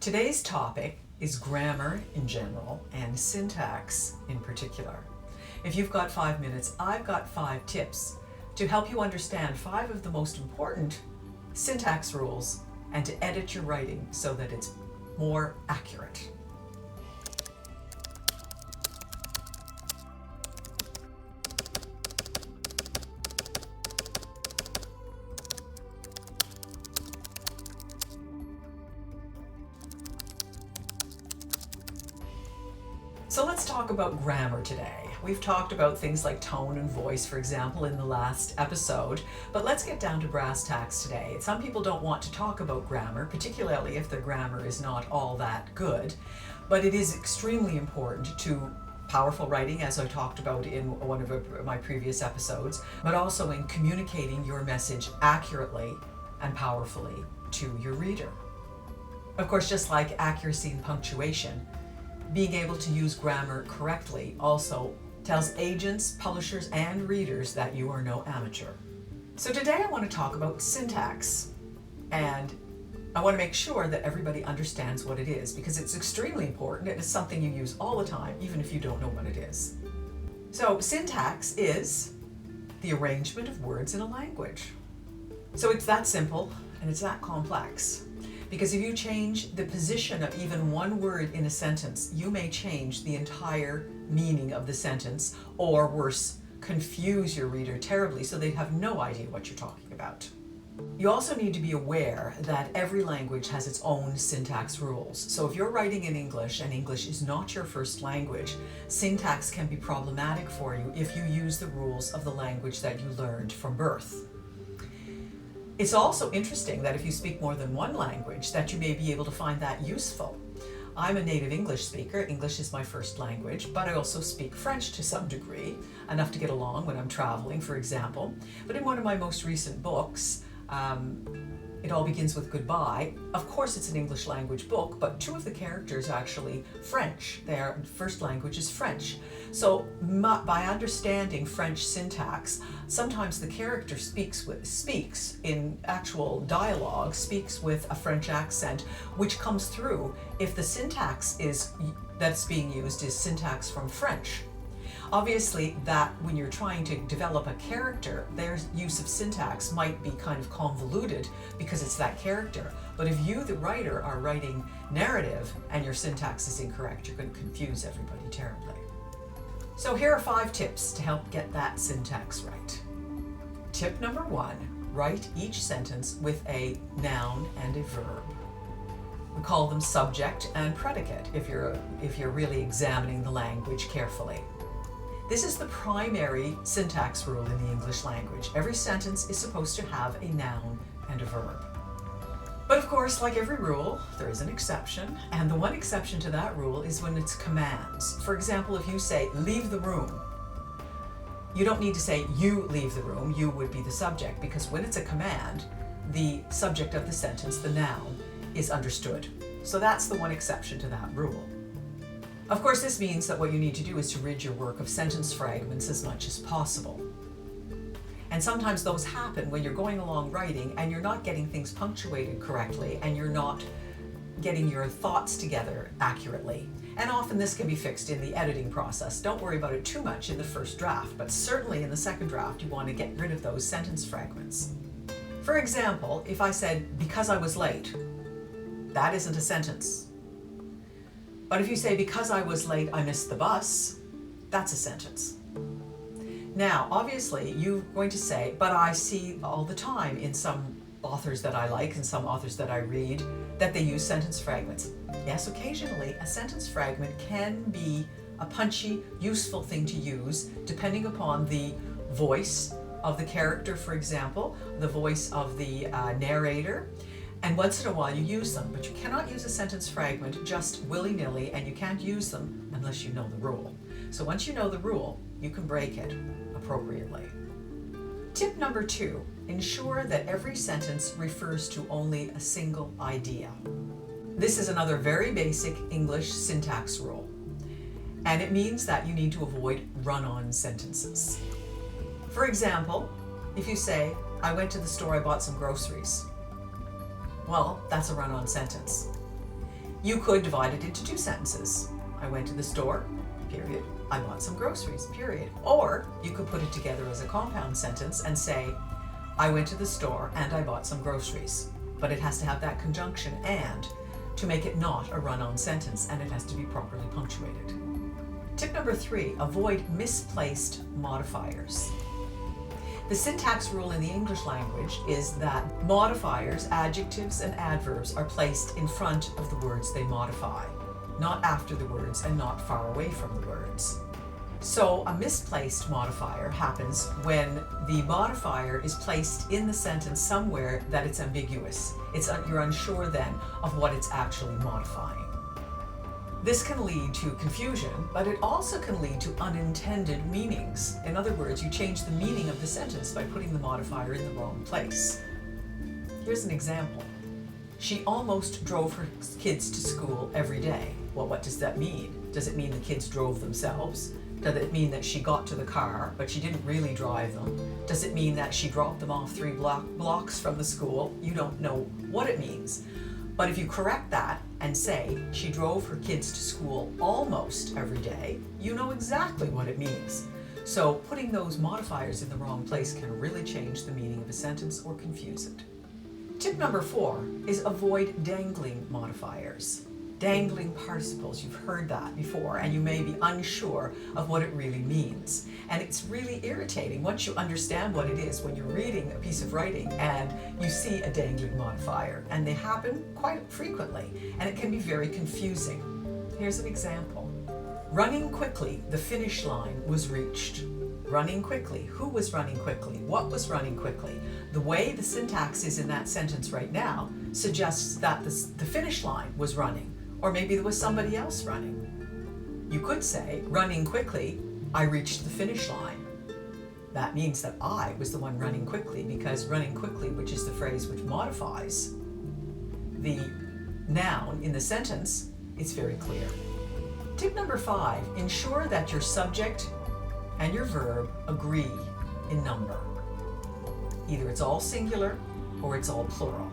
Today's topic is grammar in general and syntax in particular. If you've got 5 minutes, I've got 5 tips to help you understand 5 of the most important syntax rules and to edit your writing so that it's more accurate. So let's talk about grammar today. We've talked about things like tone and voice, for example, in the last episode, but let's get down to brass tacks today. Some people don't want to talk about grammar, particularly if their grammar is not all that good, but it is extremely important to powerful writing, as I talked about in one of my previous episodes, but also in communicating your message accurately and powerfully to your reader. Of course, just like accuracy and punctuation, being able to use grammar correctly also tells agents, publishers, and readers that you are no amateur. So today I want to talk about syntax, and I want to make sure that everybody understands what it is because it's extremely important and it's something you use all the time, even if you don't know what it is. So syntax is the arrangement of words in a language. So it's that simple and it's that complex. Because if you change the position of even one word in a sentence, you may change the entire meaning of the sentence, or worse, confuse your reader terribly so they have no idea what you're talking about. You also need to be aware that every language has its own syntax rules. So if you're writing in English and English is not your first language, syntax can be problematic for you if you use the rules of the language that you learned from birth. It's also interesting that if you speak more than one language, that you may be able to find that useful. I'm a native English speaker. English is my first language, but I also speak French to some degree, enough to get along when I'm traveling, for example. But in one of my most recent books, It All Begins with Goodbye, of course it's an English language book, but 2 of the characters are actually French. Their first language is French. So by understanding French syntax, sometimes the character speaks in actual dialogue, speaks with a French accent, which comes through if the syntax that's being used is syntax from French. Obviously, that when you're trying to develop a character, their use of syntax might be kind of convoluted because it's that character. But if you, the writer, are writing narrative and your syntax is incorrect, you're going to confuse everybody terribly. So here are 5 tips to help get that syntax right. Tip number 1, write each sentence with a noun and a verb. We call them subject and predicate if you're really examining the language carefully. This is the primary syntax rule in the English language. Every sentence is supposed to have a noun and a verb. But of course, like every rule, there is an exception, and the one exception to that rule is when it's commands. For example, if you say, leave the room, you don't need to say, you leave the room, you would be the subject, because when it's a command, the subject of the sentence, the noun, is understood. So that's the one exception to that rule. Of course, this means that what you need to do is to rid your work of sentence fragments as much as possible. And sometimes those happen when you're going along writing and you're not getting things punctuated correctly and you're not getting your thoughts together accurately. And often this can be fixed in the editing process. Don't worry about it too much in the first draft, but certainly in the second draft you want to get rid of those sentence fragments. For example, if I said, because I was late, that isn't a sentence. But if you say, because I was late, I missed the bus, that's a sentence. Now, obviously, you're going to say, but I see all the time in some authors that I like and some authors that I read that they use sentence fragments. Yes, occasionally, a sentence fragment can be a punchy, useful thing to use, depending upon the voice of the character, for example, the voice of the narrator. And once in a while you use them, but you cannot use a sentence fragment just willy-nilly, and you can't use them unless you know the rule. So once you know the rule, you can break it appropriately. Tip number 2, ensure that every sentence refers to only a single idea. This is another very basic English syntax rule, and it means that you need to avoid run-on sentences. For example, if you say, I went to the store, I bought some groceries. Well, that's a run-on sentence. You could divide it into two sentences. I went to the store, period. I bought some groceries, period. Or you could put it together as a compound sentence and say, I went to the store and I bought some groceries. But it has to have that conjunction and to make it not a run-on sentence, and it has to be properly punctuated. Tip number 3, avoid misplaced modifiers. The syntax rule in the English language is that modifiers, adjectives, and adverbs are placed in front of the words they modify, not after the words and not far away from the words. So a misplaced modifier happens when the modifier is placed in the sentence somewhere that it's ambiguous. You're unsure then of what it's actually modifying. This can lead to confusion, but it also can lead to unintended meanings. In other words, you change the meaning of the sentence by putting the modifier in the wrong place. Here's an example. She almost drove her kids to school every day. Well, what does that mean? Does it mean the kids drove themselves? Does it mean that she got to the car, but she didn't really drive them? Does it mean that she dropped them off 3 blocks from the school? You don't know what it means. But if you correct that and say she drove her kids to school almost every day, you know exactly what it means. So putting those modifiers in the wrong place can really change the meaning of a sentence or confuse it. Tip number 4 is avoid dangling modifiers. Dangling participles, you've heard that before, and you may be unsure of what it really means. And it's really irritating once you understand what it is when you're reading a piece of writing and you see a dangling modifier. And they happen quite frequently, and it can be very confusing. Here's an example. Running quickly, the finish line was reached. Running quickly. Who was running quickly? What was running quickly? The way the syntax is in that sentence right now suggests that the finish line was running. Or maybe there was somebody else running. You could say, running quickly, I reached the finish line. That means that I was the one running quickly, because running quickly, which is the phrase which modifies the noun in the sentence, it's very clear. Tip number 5, ensure that your subject and your verb agree in number. Either it's all singular or it's all plural.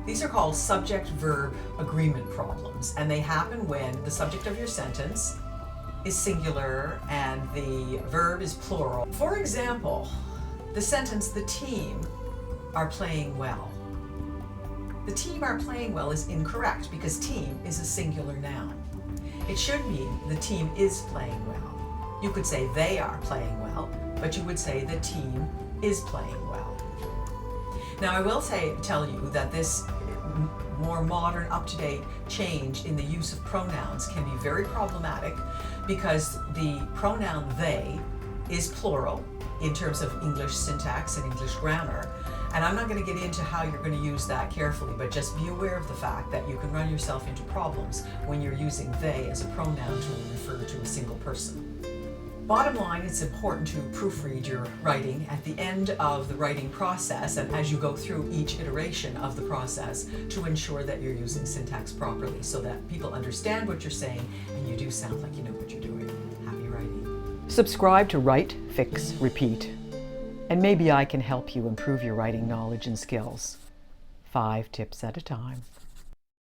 These are called subject-verb agreement problems, and they happen when the subject of your sentence is singular and the verb is plural. For example, the sentence, the team are playing well. The team are playing well is incorrect because team is a singular noun. It should mean the team is playing well. You could say they are playing well, but you would say the team is playing well. Now I will tell you that this more modern, up-to-date change in the use of pronouns can be very problematic because the pronoun they is plural in terms of English syntax and English grammar. And I'm not going to get into how you're going to use that carefully, but just be aware of the fact that you can run yourself into problems when you're using they as a pronoun to refer to a single person. Bottom line, it's important to proofread your writing at the end of the writing process and as you go through each iteration of the process to ensure that you're using syntax properly so that people understand what you're saying and you do sound like you know what you're doing. Happy writing. Subscribe to Write, Fix, Repeat, and maybe I can help you improve your writing knowledge and skills. 5 tips at a time.